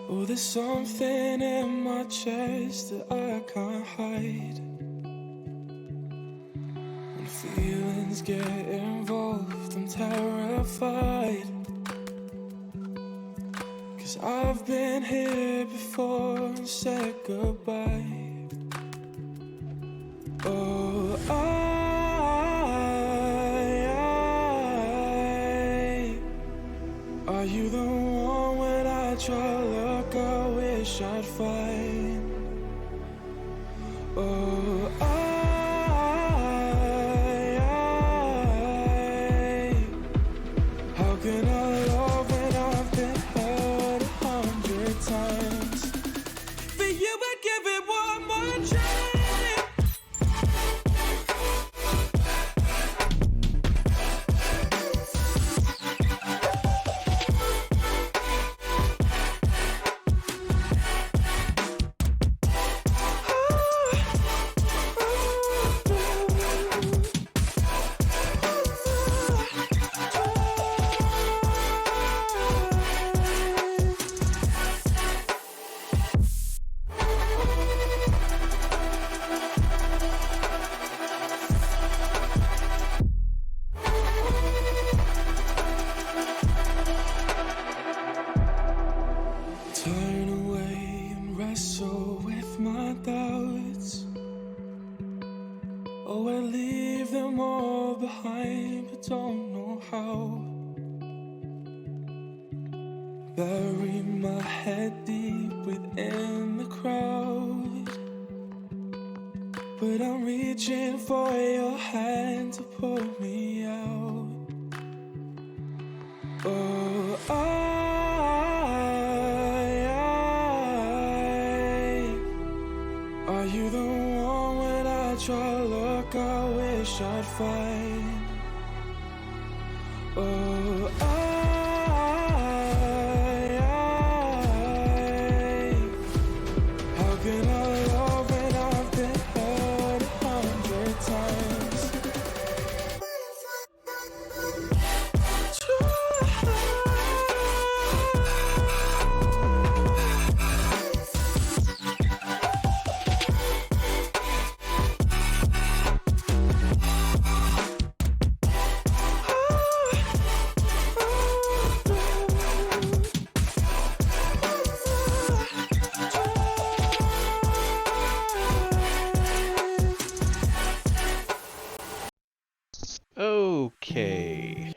Oh, there's something in my chest that I can't hide. When feelings get involved, I'm terrified. 'Cause I've been here before and said goodbye. Oh, are you the one when I try to look, I wish I'd find? Oh, how can I love when I've been hurt 100 times? For you, I give it one more try. Turn away and wrestle with my doubts. Oh, I leave them all behind, but don't know how. Bury my head deep within the crowd, but I'm reaching for your hand to pull me out. Oh, are you the one when I try to look, I wish I'd find? Oh, how can I love when I've been hurt 100 times? Okay.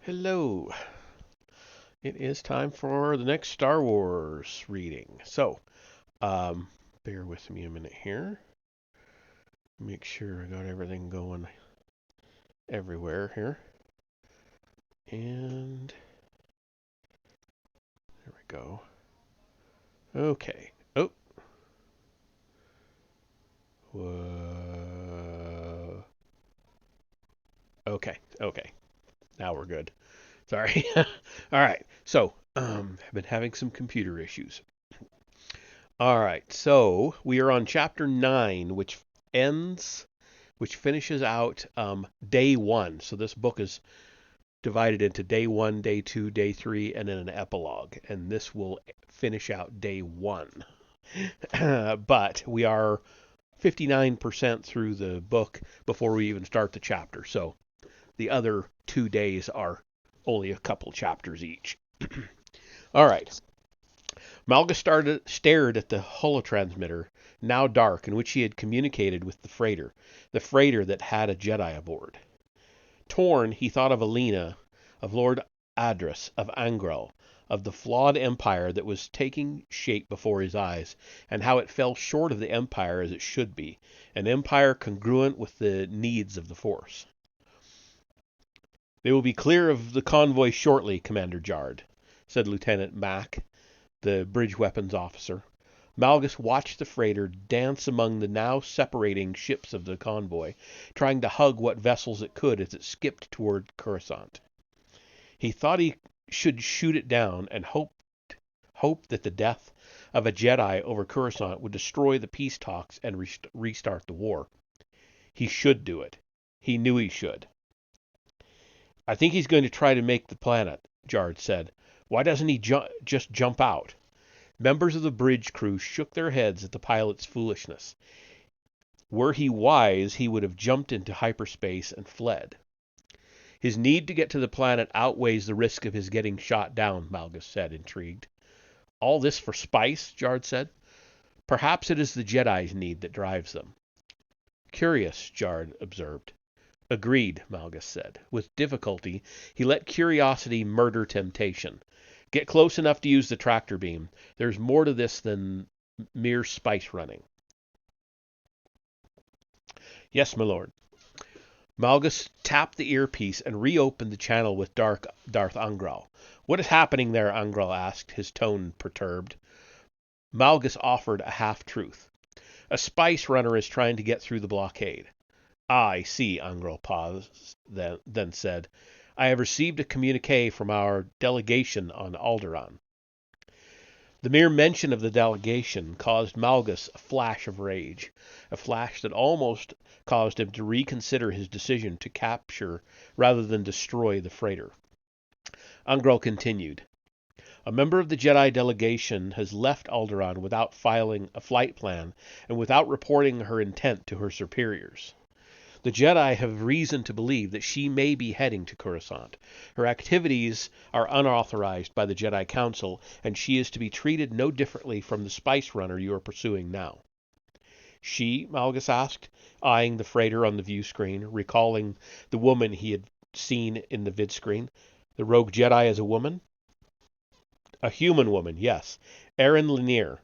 Hello. It is time for the next Star Wars reading. So, bear with me a minute here. Make sure I got everything going everywhere here. And there we go. Okay. Oh. Whoa. Okay. Now we're good. Sorry. All right. So, I've been having some computer issues. All right. So, we are on chapter 9, which finishes out day 1. So, this book is divided into day 1, day 2, day 3, and then an epilogue. And this will finish out day 1. But we are 59% through the book before we even start the chapter. So the other 2 days are only a couple chapters each. All right. Malgus stared at the holotransmitter, now dark, in which he had communicated with the freighter that had a Jedi aboard. Torn, he thought of Alina, of Lord Adras, of Angrel, of the flawed empire that was taking shape before his eyes, and how it fell short of the empire as it should be, an empire congruent with the needs of the Force. "They will be clear of the convoy shortly, Commander Jard," said Lieutenant Mack, the bridge weapons officer. Malgus watched the freighter dance among the now separating ships of the convoy, trying to hug what vessels it could as it skipped toward Coruscant. He thought he should shoot it down and hoped that the death of a Jedi over Coruscant would destroy the peace talks and restart the war. He should do it. He knew he should. "I think he's going to try to make the planet," Jard said. "Why doesn't he just jump out?" Members of the bridge crew shook their heads at the pilot's foolishness. Were he wise, he would have jumped into hyperspace and fled. His need to get to the planet outweighs the risk of his getting shot down, Malgus said, intrigued. All this for spice? Jard said. Perhaps it is the Jedi's need that drives them. Curious, Jard observed. Agreed, Malgus said. With difficulty, he let curiosity murder temptation. Get close enough to use the tractor beam. There's more to this than mere spice running. Yes, my lord. Malgus tapped the earpiece and reopened the channel with Darth Angral. What is happening there? Angral asked, his tone perturbed. Malgus offered a half-truth. A spice runner is trying to get through the blockade. Ah, I see, Angral paused, then said. I have received a communique from our delegation on Alderaan. The mere mention of the delegation caused Malgus a flash of rage, a flash that almost caused him to reconsider his decision to capture rather than destroy the freighter. Angral continued. A member of the Jedi delegation has left Alderaan without filing a flight plan and without reporting her intent to her superiors. The Jedi have reason to believe that she may be heading to Coruscant. Her activities are unauthorized by the Jedi Council, and she is to be treated no differently from the spice runner you are pursuing now. She? Malgus asked, eyeing the freighter on the view screen, recalling the woman he had seen in the vid screen. The rogue Jedi as a woman? A human woman, yes. Erin Lanier.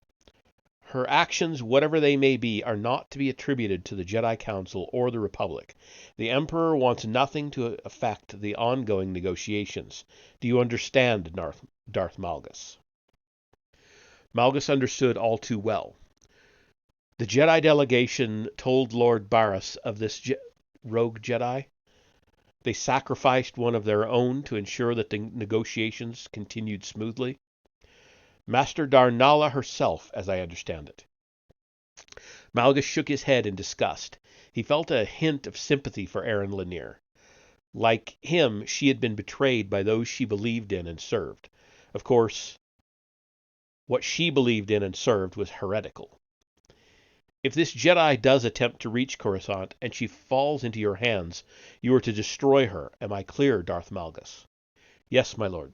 Her actions, whatever they may be, are not to be attributed to the Jedi Council or the Republic. The Emperor wants nothing to affect the ongoing negotiations. Do you understand, Darth Malgus? Malgus understood all too well. The Jedi delegation told Lord Barriss of this rogue Jedi. They sacrificed one of their own to ensure that the negotiations continued smoothly. Master Darnala herself, as I understand it. Malgus shook his head in disgust. He felt a hint of sympathy for Erin Lanier. Like him, she had been betrayed by those she believed in and served. Of course, what she believed in and served was heretical. If this Jedi does attempt to reach Coruscant and she falls into your hands, you are to destroy her. Am I clear, Darth Malgus? Yes, my lord.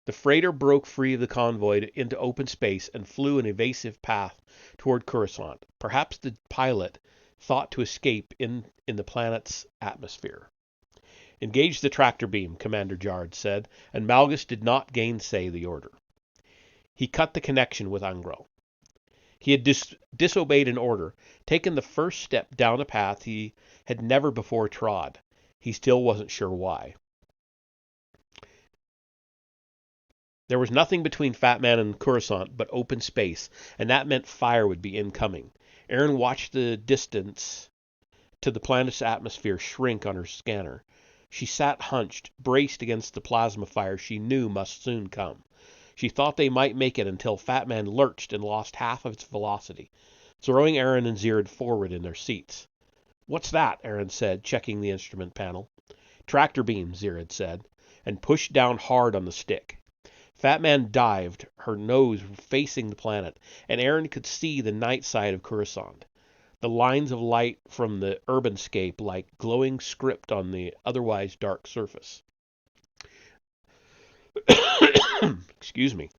The freighter broke free of the convoy into open space and flew an evasive path toward Coruscant. Perhaps the pilot thought to escape in the planet's atmosphere. Engage the tractor beam, Commander Jard said, and Malgus did not gainsay the order. He cut the connection with Angral. He had disobeyed an order, taken the first step down a path he had never before trod. He still wasn't sure why. There was nothing between Fat Man and Coruscant but open space, and that meant fire would be incoming. Erin watched the distance to the planet's atmosphere shrink on her scanner. She sat hunched, braced against the plasma fire she knew must soon come. She thought they might make it until Fat Man lurched and lost half of its velocity, throwing Erin and Zirad forward in their seats. What's that? Erin said, checking the instrument panel. Tractor beam, Zirad said, and pushed down hard on the stick. Fat Man dived, her nose facing the planet, and Erin could see the night side of Coruscant. The lines of light from the urbanscape like glowing script on the otherwise dark surface. Excuse me.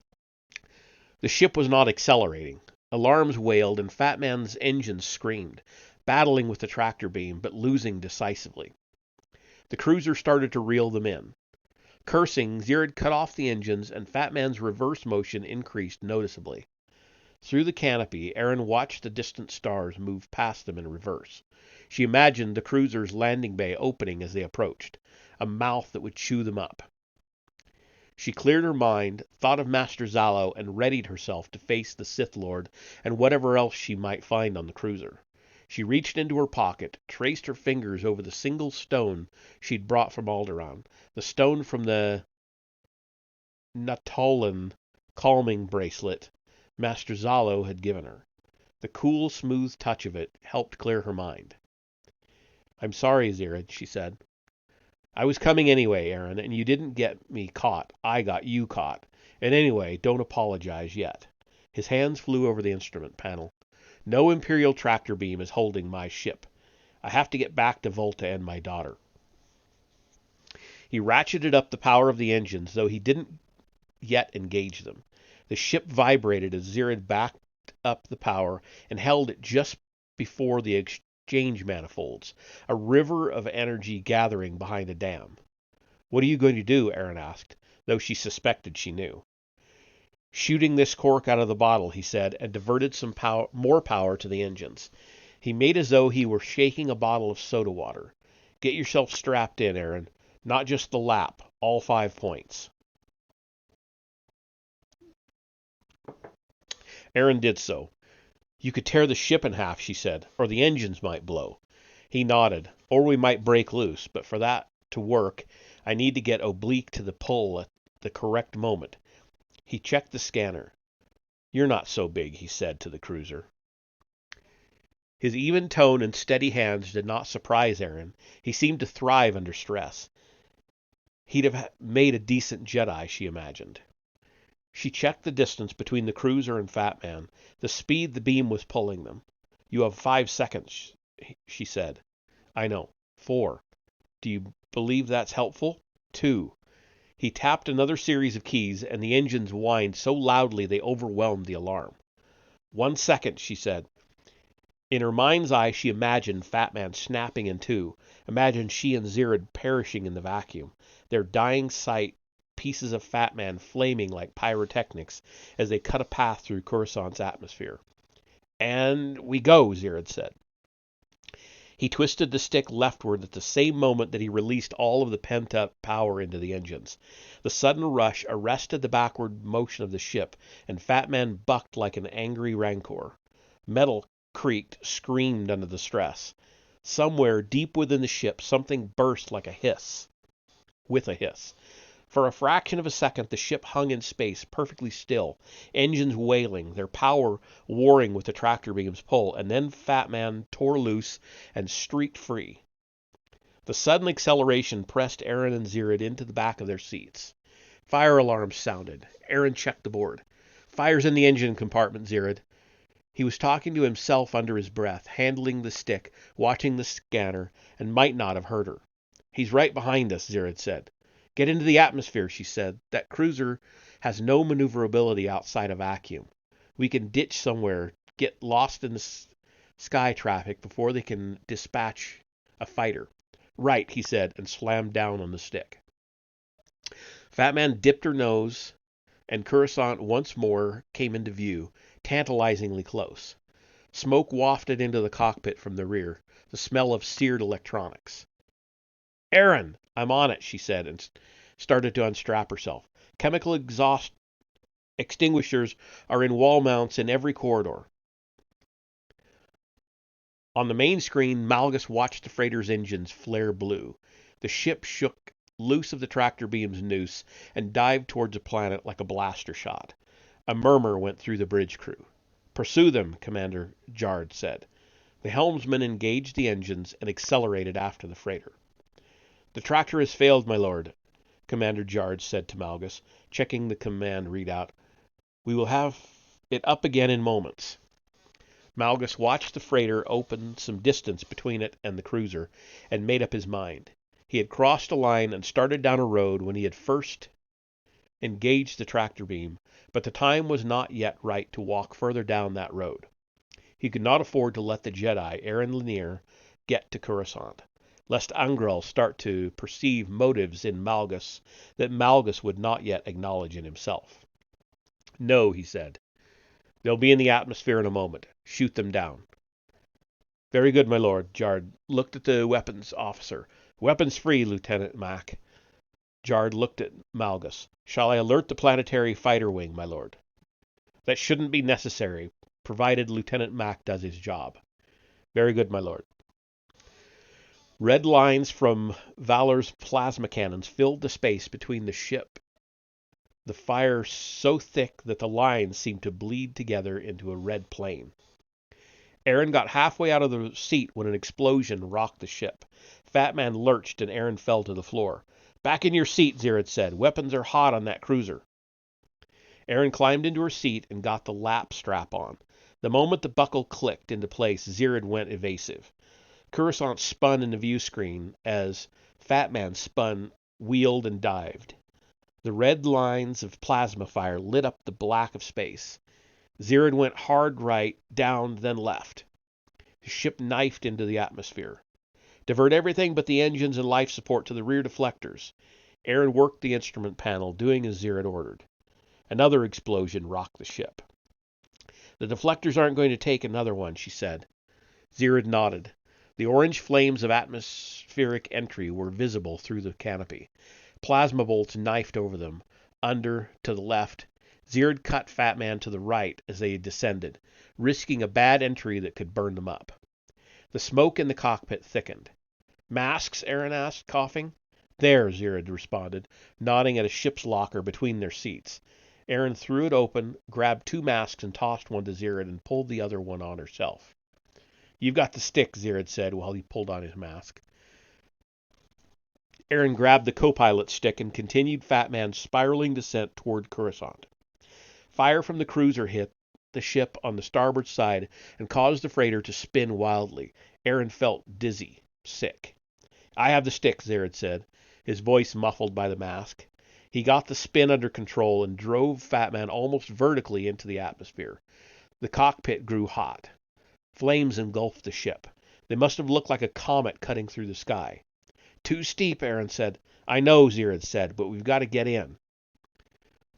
The ship was not accelerating. Alarms wailed and Fat Man's engines screamed, battling with the tractor beam, but losing decisively. The cruiser started to reel them in. Cursing, Zirad cut off the engines, and Fat Man's reverse motion increased noticeably. Through the canopy, Erin watched the distant stars move past them in reverse. She imagined the cruiser's landing bay opening as they approached, a mouth that would chew them up. She cleared her mind, thought of Master Zalo, and readied herself to face the Sith Lord and whatever else she might find on the cruiser. She reached into her pocket, traced her fingers over the single stone she'd brought from Alderaan, the stone from the Natolan calming bracelet Master Zalo had given her. The cool, smooth touch of it helped clear her mind. I'm sorry, Zirad, she said. I was coming anyway, Aaron, and you didn't get me caught. I got you caught. And anyway, don't apologize yet. His hands flew over the instrument panel. No Imperial tractor beam is holding my ship. I have to get back to Volta and my daughter. He ratcheted up the power of the engines, though he didn't yet engage them. The ship vibrated as Zirid backed up the power and held it just before the exchange manifolds, a river of energy gathering behind a dam. What are you going to do? Aaron asked, though she suspected she knew. Shooting this cork out of the bottle, he said, and diverted some more power to the engines. He made as though he were shaking a bottle of soda water. Get yourself strapped in, Aaron. Not just the lap, all 5 points. Aaron did so. You could tear the ship in half, she said, or the engines might blow. He nodded. Or we might break loose, but for that to work, I need to get oblique to the pull at the correct moment. He checked the scanner. You're not so big, he said to the cruiser. His even tone and steady hands did not surprise Aaron. He seemed to thrive under stress. He'd have made a decent Jedi, she imagined. She checked the distance between the cruiser and Fat Man, the speed the beam was pulling them. You have 5 seconds, she said. I know. 4. Do you believe that's helpful? 2. He tapped another series of keys, and the engines whined so loudly they overwhelmed the alarm. 1 second, she said. In her mind's eye, she imagined Fat Man snapping in two, imagined she and Zirid perishing in the vacuum, their dying sight pieces of Fat Man flaming like pyrotechnics as they cut a path through Coruscant's atmosphere. And we go, Zirid said. He twisted the stick leftward at the same moment that he released all of the pent-up power into the engines. The sudden rush arrested the backward motion of the ship, and Fat Man bucked like an angry rancor. Metal creaked, screamed under the stress. Somewhere deep within the ship, something burst like a hiss. With a hiss. For a fraction of a second, the ship hung in space, perfectly still, engines wailing, their power warring with the tractor beam's pull, and then Fat Man tore loose and streaked free. The sudden acceleration pressed Aaron and Zirid into the back of their seats. Fire alarms sounded. Aaron checked the board. Fire's in the engine compartment, Zirid. He was talking to himself under his breath, handling the stick, watching the scanner, and might not have heard her. He's right behind us, Zirid said. Get into the atmosphere, she said. That cruiser has no maneuverability outside a vacuum. We can ditch somewhere, get lost in the sky traffic before they can dispatch a fighter. Right, he said, and slammed down on the stick. Fat Man dipped her nose, and Coruscant once more came into view, tantalizingly close. Smoke wafted into the cockpit from the rear, the smell of seared electronics. Aaron, I'm on it, she said, and started to unstrap herself. Chemical exhaust extinguishers are in wall mounts in every corridor. On the main screen, Malgus watched the freighter's engines flare blue. The ship shook loose of the tractor beam's noose and dived towards a planet like a blaster shot. A murmur went through the bridge crew. Pursue them, Commander Jard said. The helmsman engaged the engines and accelerated after the freighter. The tractor has failed, my lord, Commander Jard said to Malgus, checking the command readout. We will have it up again in moments. Malgus watched the freighter open some distance between it and the cruiser, and made up his mind. He had crossed a line and started down a road when he had first engaged the tractor beam, but the time was not yet right to walk further down that road. He could not afford to let the Jedi, Aaron Lanier, get to Coruscant, lest Angral start to perceive motives in Malgus that Malgus would not yet acknowledge in himself. No, he said. They'll be in the atmosphere in a moment. Shoot them down. Very good, my lord. Jard looked at the weapons officer. Weapons free, Lieutenant Mack. Jard looked at Malgus. Shall I alert the planetary fighter wing, my lord? That shouldn't be necessary, provided Lieutenant Mack does his job. Very good, my lord. Red lines from Valor's plasma cannons filled the space between the ship, the fire so thick that the lines seemed to bleed together into a red plane. Aaron got halfway out of the seat when an explosion rocked the ship. Fat Man lurched and Aaron fell to the floor. "Back in your seat," Zirid said. "Weapons are hot on that cruiser." Aaron climbed into her seat and got the lap strap on. The moment the buckle clicked into place, Zirid went evasive. Coruscant spun in the view screen as Fat Man spun, wheeled, and dived. The red lines of plasma fire lit up the black of space. Zirid went hard right, down, then left. The ship knifed into the atmosphere. "Divert everything but the engines and life support to the rear deflectors." Aaron worked the instrument panel, doing as Zirid ordered. Another explosion rocked the ship. "The deflectors aren't going to take another one," she said. Zirid nodded. The orange flames of atmospheric entry were visible through the canopy. Plasma bolts knifed over them. Under, to the left, Zirid cut Fat Man to the right as they descended, risking a bad entry that could burn them up. The smoke in the cockpit thickened. "Masks?" Aaron asked, coughing. "There," Zirid responded, nodding at a ship's locker between their seats. Aaron threw it open, grabbed 2 masks and tossed one to Zirid and pulled the other one on herself. "You've got the stick," Zirid said while he pulled on his mask. Aaron grabbed the co-pilot's stick and continued Fat Man's spiraling descent toward Coruscant. Fire from the cruiser hit the ship on the starboard side and caused the freighter to spin wildly. Aaron felt dizzy, sick. "I have the stick," Zirid said, his voice muffled by the mask. He got the spin under control and drove Fat Man almost vertically into the atmosphere. The cockpit grew hot. Flames engulfed the ship. They must have looked like a comet cutting through the sky. "Too steep," Aaron said. "I know," Zirid said, "but we've got to get in."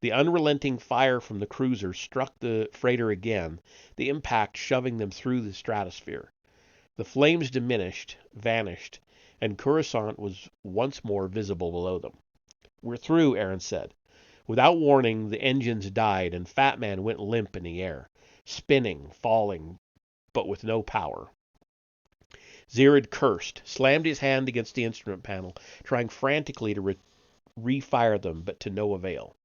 The unrelenting fire from the cruiser struck the freighter again, the impact shoving them through the stratosphere. The flames diminished, vanished, and Coruscant was once more visible below them. "We're through," Aaron said. Without warning, the engines died, and Fat Man went limp in the air, spinning, falling, but with no power. Zirid cursed, slammed his hand against the instrument panel, trying frantically to refire them, but to no avail.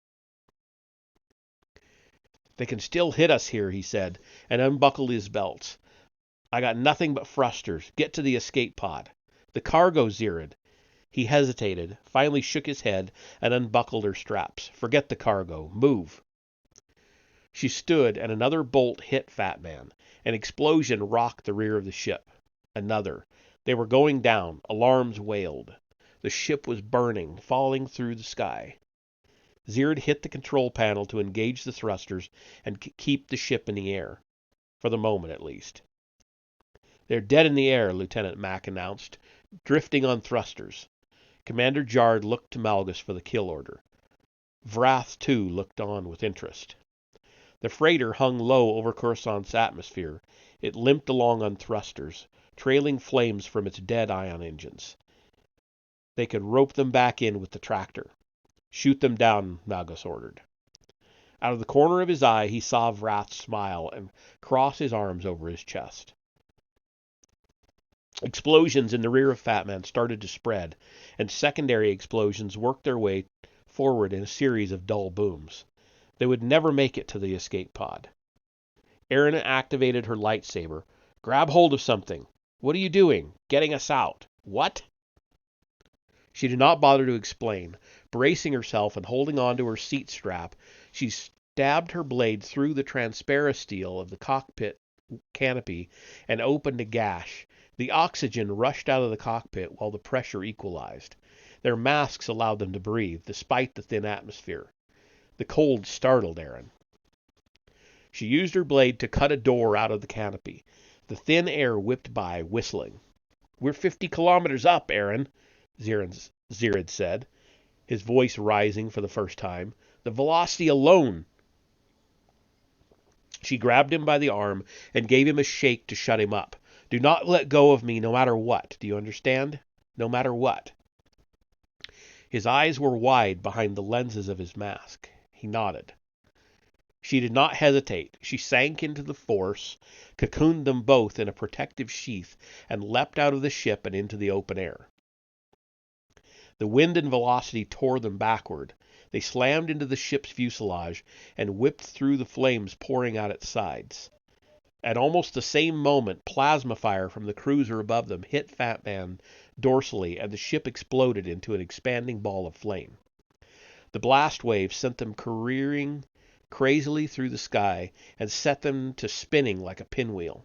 "They can still hit us here," he said, and unbuckled his belts. "I got nothing but thrusters. Get to the escape pod." "The cargo, Zirid." He hesitated, finally shook his head, and unbuckled her straps. "Forget the cargo. Move." She stood, and another bolt hit Fat Man. An explosion rocked the rear of the ship. Another. They were going down. Alarms wailed. The ship was burning, falling through the sky. Zirid hit the control panel to engage the thrusters and keep the ship in the air. For the moment, at least. "They're dead in the air," Lieutenant Mack announced, "drifting on thrusters." Commander Jard looked to Malgus for the kill order. Vrath, too, looked on with interest. The freighter hung low over Coruscant's atmosphere. It limped along on thrusters, trailing flames from its dead ion engines. They could rope them back in with the tractor. "Shoot them down," Malgus ordered. Out of the corner of his eye, he saw Vrath smile and cross his arms over his chest. Explosions in the rear of Fat Man started to spread, and secondary explosions worked their way forward in a series of dull booms. They would never make it to the escape pod. Aaron activated her lightsaber. "Grab hold of something." "What are you doing?" "Getting us out." "What?" She did not bother to explain. Bracing herself and holding on to her seat strap, she stabbed her blade through the transparent steel of the cockpit canopy and opened a gash. The oxygen rushed out of the cockpit while the pressure equalized. Their masks allowed them to breathe, despite the thin atmosphere. The cold startled Aaron. She used her blade to cut a door out of the canopy. The thin air whipped by, whistling. "We're 50 kilometers up, Aaron," Zirid said, his voice rising for the first time. "The velocity alone." She grabbed him by the arm and gave him a shake to shut him up. "Do not let go of me no matter what. Do you understand? No matter what." His eyes were wide behind the lenses of his mask. He nodded. She did not hesitate. She sank into the force, cocooned them both in a protective sheath, and leapt out of the ship and into the open air. The wind and velocity tore them backward. They slammed into the ship's fuselage and whipped through the flames pouring out its sides. At almost the same moment, plasma fire from the cruiser above them hit Fat Man dorsally, and the ship exploded into an expanding ball of flame. The blast wave sent them careering crazily through the sky and set them to spinning like a pinwheel.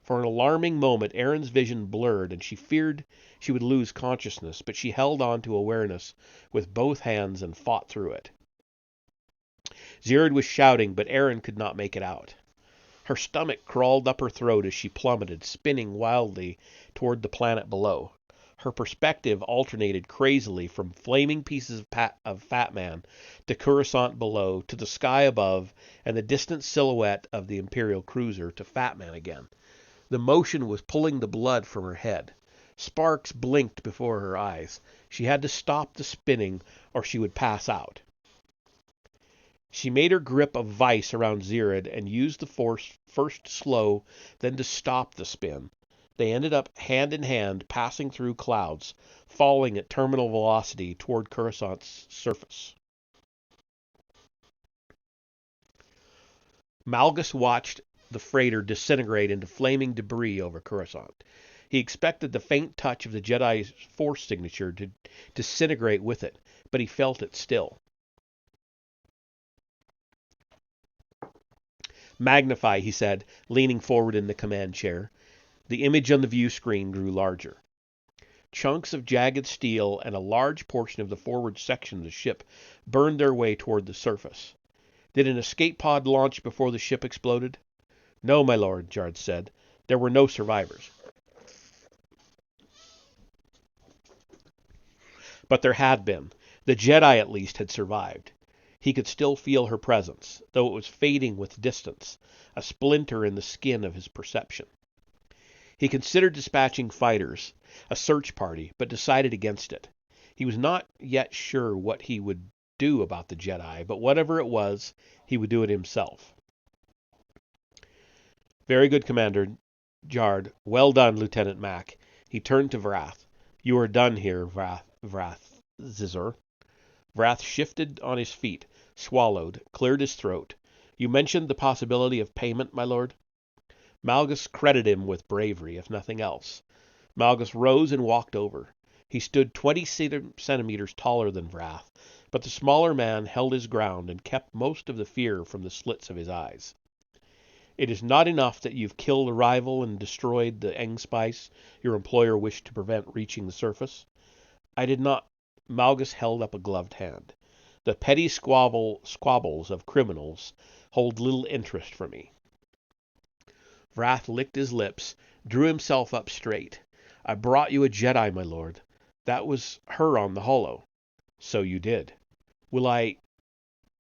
For an alarming moment, Erin's vision blurred, and she feared she would lose consciousness, but she held on to awareness with both hands and fought through it. Zirid was shouting, but Erin could not make it out. Her stomach crawled up her throat as she plummeted, spinning wildly toward the planet below. Her perspective alternated crazily from flaming pieces of Fat Man to Coruscant below, to the sky above, and the distant silhouette of the Imperial cruiser to Fat Man again. The motion was pulling the blood from her head. Sparks blinked before her eyes. She had to stop the spinning or she would pass out. She made her grip a vice around Zirid and used the force first to slow, then to stop the spin. They ended up hand in hand, passing through clouds, falling at terminal velocity toward Coruscant's surface. Malgus watched the freighter disintegrate into flaming debris over Coruscant. He expected the faint touch of the Jedi's force signature to disintegrate with it, but he felt it still. Magnify, he said, leaning forward in the command chair. The image on the view screen grew larger. Chunks of jagged steel and a large portion of the forward section of the ship burned their way toward the surface. Did an escape pod launch before the ship exploded? No, my lord, Jard said. There were no survivors. But there had been. The Jedi, at least, had survived. He could still feel her presence, though it was fading with distance, a splinter in the skin of his perception. He considered dispatching fighters, a search party, but decided against it. He was not yet sure what he would do about the Jedi, but whatever it was, he would do it himself. Very good, Commander Jard. Well done, Lieutenant Mack. He turned to Vrath. You are done here, Vrath Zizur. Vrath shifted on his feet, swallowed, cleared his throat. You mentioned the possibility of payment, my lord? Malgus credited him with bravery, if nothing else. Malgus rose and walked over. He stood 20 centimeters taller than Vrath, but the smaller man held his ground and kept most of the fear from the slits of his eyes. It is not enough that you've killed a rival and destroyed the Engspice your employer wished to prevent reaching the surface. I did not. Malgus held up a gloved hand. The petty squabbles of criminals hold little interest for me. Vrath licked his lips, drew himself up straight. I brought you a Jedi, my lord. That was her on the holo. So you did. Will I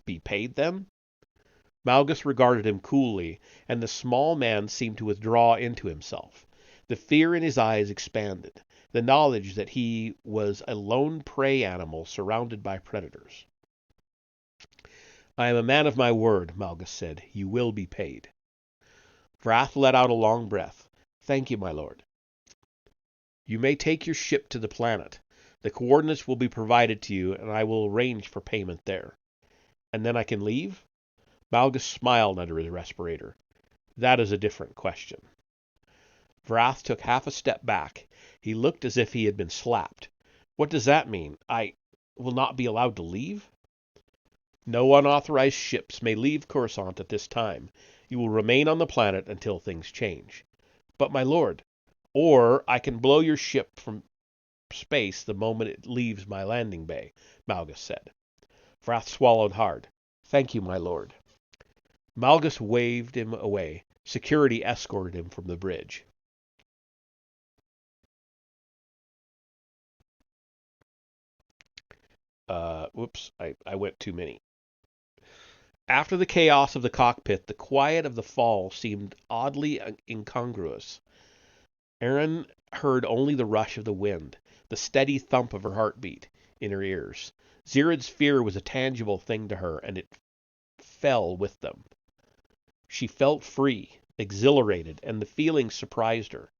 be paid then? Malgus regarded him coolly, and the small man seemed to withdraw into himself. The fear in his eyes expanded, the knowledge that he was a lone prey animal surrounded by predators. I am a man of my word, Malgus said. You will be paid. Vrath let out a long breath. Thank you, my lord. You may take your ship to the planet. The coordinates will be provided to you, and I will arrange for payment there. And then I can leave? Malgus smiled under his respirator. That is a different question. Vrath took half a step back. He looked as if he had been slapped. What does that mean? I will not be allowed to leave? No unauthorized ships may leave Coruscant at this time. You will remain on the planet until things change. But, my lord, or I can blow your ship from space the moment it leaves my landing bay, Malgus said. Vrath swallowed hard. Thank you, my lord. Malgus waved him away. Security escorted him from the bridge. I went too many. After the chaos of the cockpit, the quiet of the fall seemed oddly incongruous. Erin heard only the rush of the wind, the steady thump of her heartbeat in her ears. Zirid's fear was a tangible thing to her, and it fell with them. She felt free, exhilarated, and the feeling surprised her.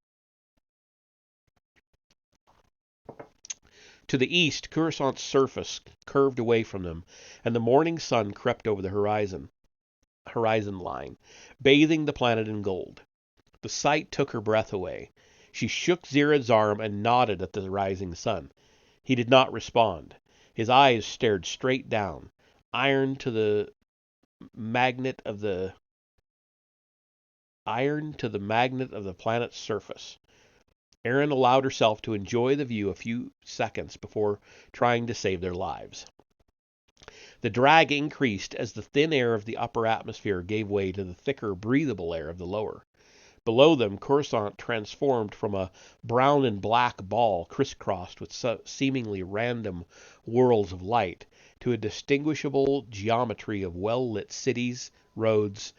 To the east, Coruscant's surface curved away from them, and the morning sun crept over the horizon line, bathing the planet in gold. The sight took her breath away. She shook Zirad's arm and nodded at the rising sun. He did not respond. His eyes stared straight down, magnet of the iron to the magnet of the planet's surface. Erin allowed herself to enjoy the view a few seconds before trying to save their lives. The drag increased as the thin air of the upper atmosphere gave way to the thicker, breathable air of the lower. Below them, Coruscant transformed from a brown and black ball crisscrossed with seemingly random whirls of light to a distinguishable geometry of well-lit cities, roads,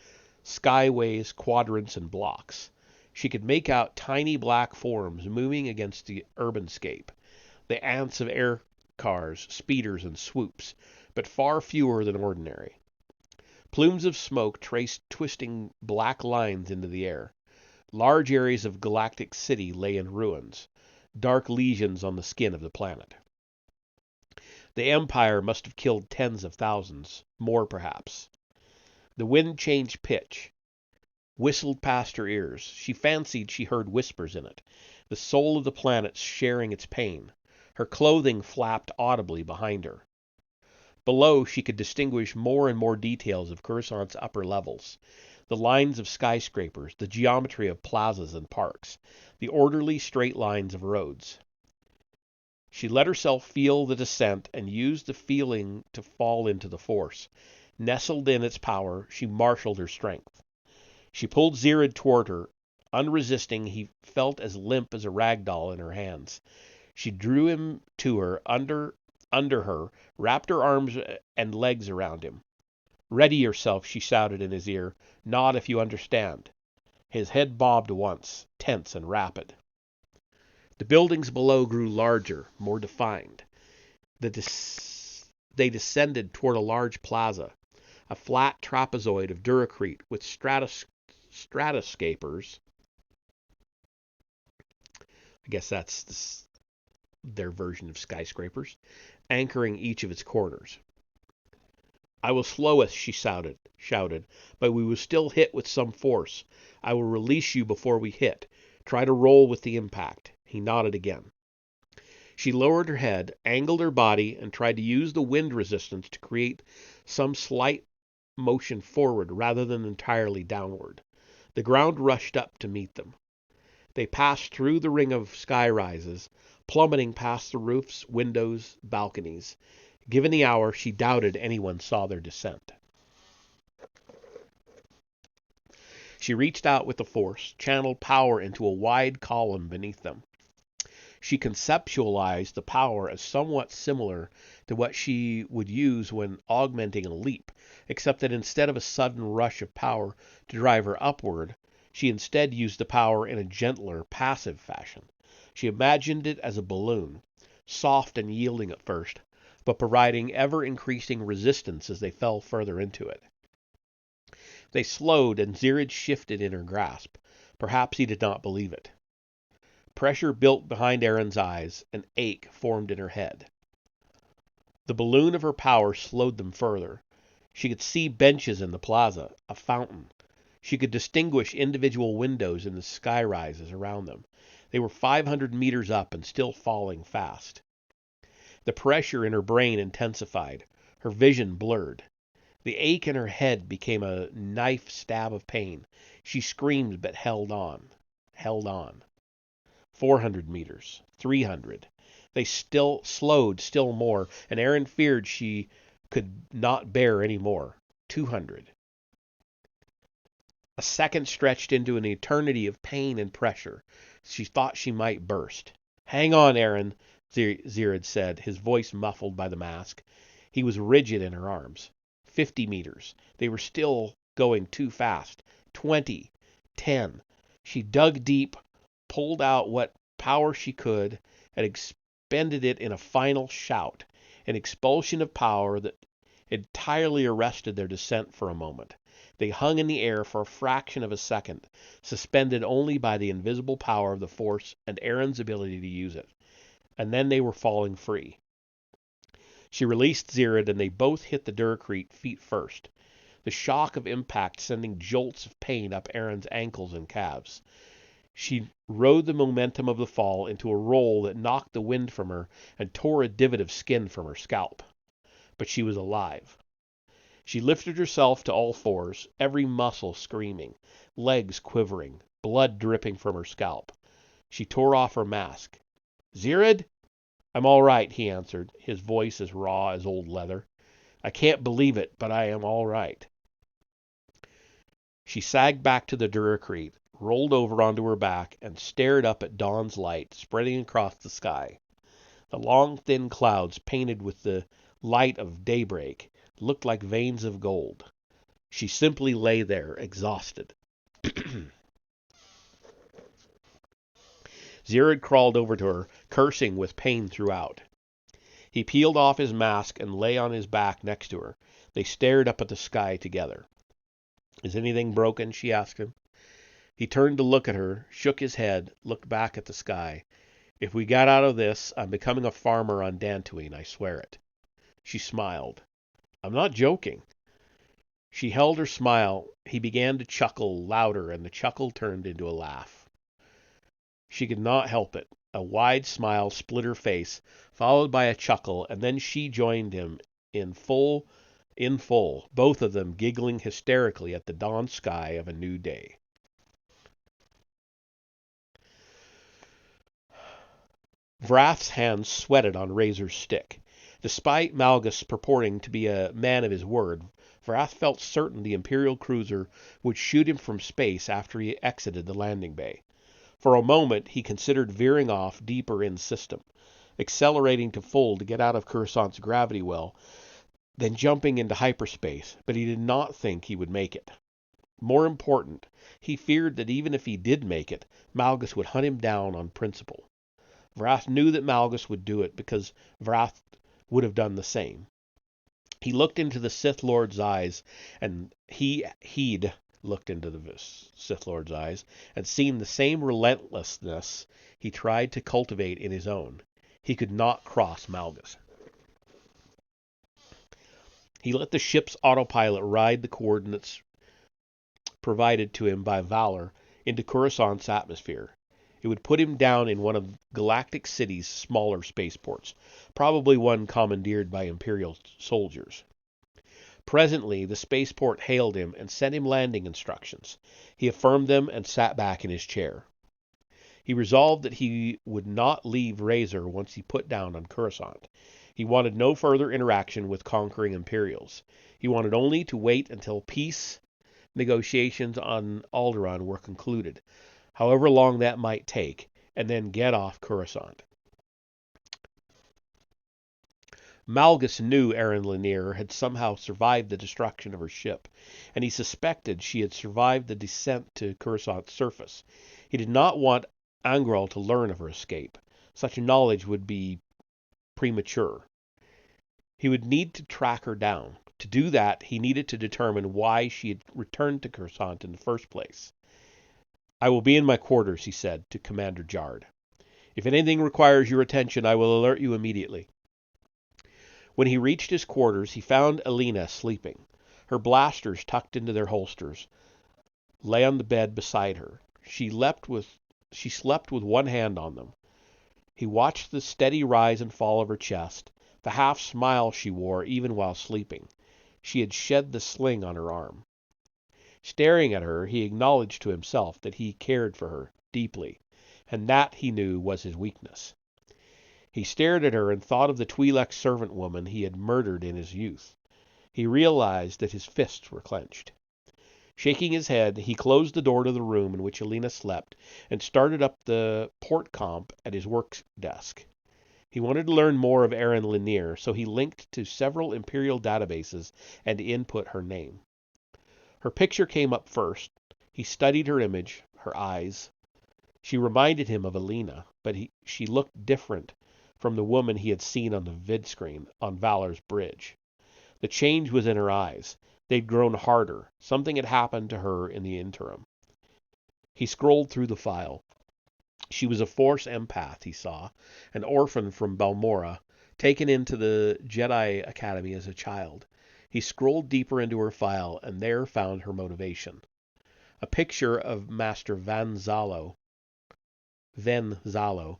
skyways, quadrants, and blocks. She could make out tiny black forms moving against the urbanscape, the ants of air cars, speeders, and swoops, but far fewer than ordinary. Plumes of smoke traced twisting black lines into the air. Large areas of Galactic City lay in ruins, dark lesions on the skin of the planet. The Empire must have killed tens of thousands, more perhaps. The wind changed pitch, whistled past her ears. She fancied she heard whispers in it, the soul of the planet sharing its pain. Her clothing flapped audibly behind her. Below, she could distinguish more and more details of Coruscant's upper levels. The lines of skyscrapers, the geometry of plazas and parks, the orderly straight lines of roads. She let herself feel the descent and used the feeling to fall into the force. Nestled in its power, she marshaled her strength. She pulled Zirad toward her. Unresisting, he felt as limp as a rag doll in her hands. She drew him to her, under her, wrapped her arms and legs around him. "Ready yourself," she shouted in his ear. "Nod if you understand." His head bobbed once, tense and rapid. The buildings below grew larger, more defined. They descended toward a large plaza, a flat trapezoid of duracrete with stratoscapers. I guess that's their version of skyscrapers, anchoring each of its corners. "I will slow us," she shouted, "but we will still hit with some force. I will release you before we hit. Try to roll with the impact." He nodded again. She lowered her head, angled her body, and tried to use the wind resistance to create some slight motion forward rather than entirely downward. The ground rushed up to meet them. They passed through the ring of sky rises, plummeting past the roofs, windows, balconies. Given the hour, she doubted anyone saw their descent. She reached out with the force, channeled power into a wide column beneath them. She conceptualized the power as somewhat similar to what she would use when augmenting a leap, except that instead of a sudden rush of power to drive her upward, she instead used the power in a gentler, passive fashion. She imagined it as a balloon, soft and yielding at first, but providing ever-increasing resistance as they fell further into it. They slowed, and Zirad shifted in her grasp. Perhaps he did not believe it. Pressure built behind Erin's eyes. An ache formed in her head. The balloon of her power slowed them further. She could see benches in the plaza, a fountain. She could distinguish individual windows in the sky rises around them. They were 500 meters up and still falling fast. The pressure in her brain intensified. Her vision blurred. The ache in her head became a knife stab of pain. She screamed but held on. 400 meters. 300. They still slowed still more, and Erin feared she could not bear any more. 200. A second stretched into an eternity of pain and pressure. She thought she might burst. "Hang on, Erin," Zirad said, his voice muffled by the mask. He was rigid in her arms. 50 meters. They were still going too fast. 20. 10. She dug deep, pulled out what power she could, and expended it in a final shout, an expulsion of power that entirely arrested their descent for a moment. They hung in the air for a fraction of a second, suspended only by the invisible power of the force and Erin's ability to use it. And then they were falling free. She released Zirad, and they both hit the duracrete feet first, the shock of impact sending jolts of pain up Erin's ankles and calves. She rode the momentum of the fall into a roll that knocked the wind from her and tore a divot of skin from her scalp. But she was alive. She lifted herself to all fours, every muscle screaming, legs quivering, blood dripping from her scalp. She tore off her mask. "Zirid?" "I'm all right," he answered, his voice as raw as old leather. "I can't believe it, but I am all right." She sagged back to the Duracrete, rolled over onto her back, and stared up at dawn's light spreading across the sky. The long, thin clouds, painted with the light of daybreak, looked like veins of gold. She simply lay there, exhausted. Zirid crawled over to her, cursing with pain throughout. He peeled off his mask and lay on his back next to her. They stared up at the sky together. "Is anything broken?" she asked him. He turned to look at her, shook his head, looked back at the sky. "If we got out of this, I'm becoming a farmer on Dantooine, I swear it." She smiled. "I'm not joking." She held her smile. He began to chuckle louder, and the chuckle turned into a laugh. She could not help it. A wide smile split her face, followed by a chuckle, and then she joined him in full, both of them giggling hysterically at the dawn sky of a new day. Vrath's hands sweated on Razor's stick. Despite Malgus purporting to be a man of his word, Vrath felt certain the Imperial cruiser would shoot him from space after he exited the landing bay. For a moment, he considered veering off deeper in system, accelerating to full to get out of Coruscant's gravity well, then jumping into hyperspace, but he did not think he would make it. More important, he feared that even if he did make it, Malgus would hunt him down on principle. Vrath knew that Malgus would do it because Vrath would have done the same. He looked into the Sith Lord's eyes, and he'd looked into the Sith Lord's eyes and seen the same relentlessness he tried to cultivate in his own. He could not cross Malgus. He let the ship's autopilot ride the coordinates provided to him by Valor into Coruscant's atmosphere. It would put him down in one of Galactic City's smaller spaceports, probably one commandeered by Imperial soldiers. Presently, the spaceport hailed him and sent him landing instructions. He affirmed them and sat back in his chair. He resolved that he would not leave Razor once he put down on Coruscant. He wanted no further interaction with conquering Imperials. He wanted only to wait until peace negotiations on Alderaan were concluded, however long that might take, and then get off Coruscant. Malgus knew Erin Lanier had somehow survived the destruction of her ship, and he suspected she had survived the descent to Coruscant's surface. He did not want Angral to learn of her escape. Such knowledge would be premature. He would need to track her down. To do that, he needed to determine why she had returned to Coruscant in the first place. "I will be in my quarters," he said to Commander Jard. "If anything requires your attention, I will alert you immediately." When he reached his quarters, he found Alina sleeping. Her blasters, tucked into their holsters, lay on the bed beside her. She slept with one hand on them. He watched the steady rise and fall of her chest, the half smile she wore even while sleeping. She had shed the sling on her arm. Staring at her, he acknowledged to himself that he cared for her deeply, and that, he knew, was his weakness. He stared at her and thought of the Twi'lek servant woman he had murdered in his youth. He realized that his fists were clenched. Shaking his head, he closed the door to the room in which Alina slept and started up the port comp at his work desk. He wanted to learn more of Erin Lanier, so he linked to several Imperial databases and input her name. Her picture came up first. He studied her image, her eyes. She reminded him of Alina, but she looked different from the woman he had seen on the vid screen on Valor's bridge. The change was in her eyes. They'd grown harder. Something had happened to her in the interim. He scrolled through the file. She was a Force empath, he saw, an orphan from Balmora, taken into the Jedi Academy as a child. He scrolled deeper into her file and there found her motivation. A picture of Master Van Zalo Then Zalo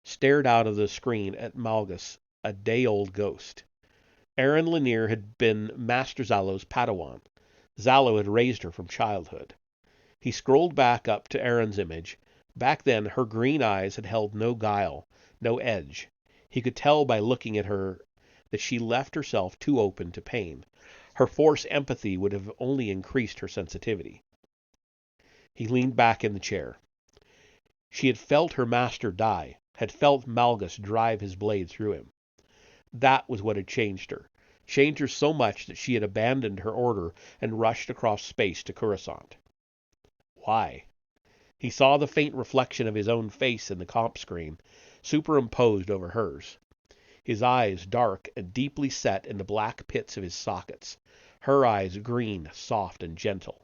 stared out of the screen at Malgus, a day-old ghost. Aaron Lanier had been Master Zalo's Padawan. Zalo had raised her from childhood. He scrolled back up to Aaron's image. Back then, her green eyes had held no guile, no edge. He could tell by looking at her that she left herself too open to pain. Her forced empathy would have only increased her sensitivity. He leaned back in the chair. She had felt her master die, had felt Malgus drive his blade through him. That was what had changed her so much that she had abandoned her order and rushed across space to Coruscant. Why? He saw the faint reflection of his own face in the comp screen, superimposed over hers. His eyes dark and deeply set in the black pits of his sockets. Her eyes green, soft, and gentle.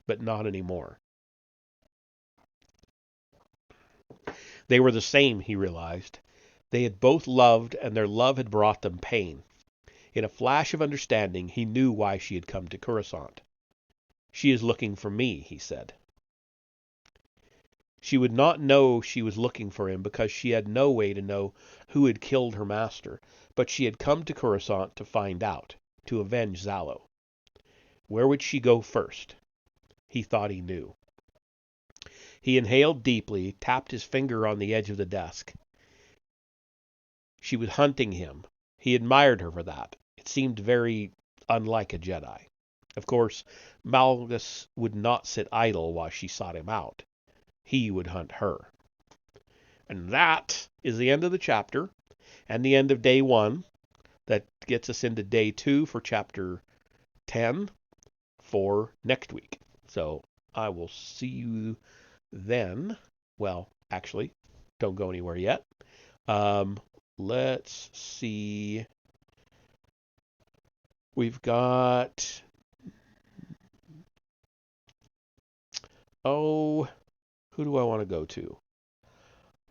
But not anymore. They were the same, he realized. They had both loved, and their love had brought them pain. In a flash of understanding, he knew why she had come to Coruscant. She is looking for me, he said. She would not know she was looking for him because she had no way to know who had killed her master, but she had come to Coruscant to find out, to avenge Zalo. Where would she go first? He thought he knew. He inhaled deeply, tapped his finger on the edge of the desk. She was hunting him. He admired her for that. It seemed very unlike a Jedi. Of course, Malgus would not sit idle while she sought him out. He would hunt her. And that is the end of the chapter, and the end of day 1. That gets us into day 2 for chapter 10 for next week. So I will see you then. Well, actually, don't go anywhere yet. Let's see. We've got... who do I want to go to?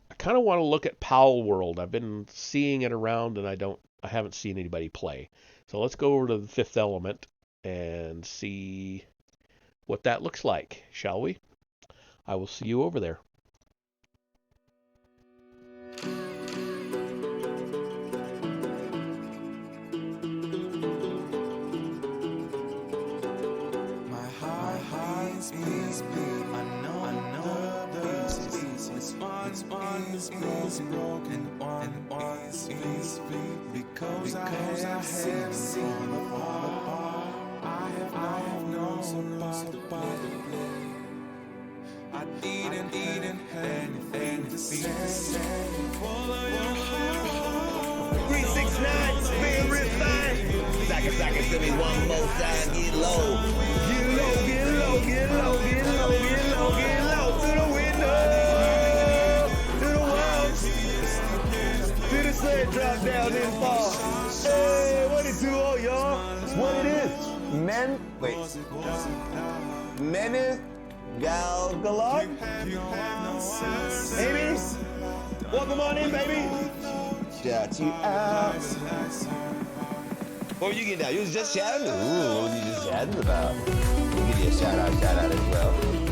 I kind of want to look at Powell World. I've been seeing it around, and I haven't seen anybody play. So let's go over to the Fifth Element and see what that looks like, shall we? I will see you over there. My heart is beating. I know one is broken, one is beat because I have seen the part. I have known about the play. I didn't have anything to say. Follow your heart. 369, spin refined. Sack it to me one more time. Get low. Get low, get low, get low, get low, get low, get low. To the window, to the walls, to the sled, drop down and fall. Hey, what it do, oh, y'all? What it is? Menace Gal Galard? Baby, welcome on in, baby. Shout you out. What were you getting down? You was just shouting? Ooh, what were you just shouting about? We'll give you a shout out as well.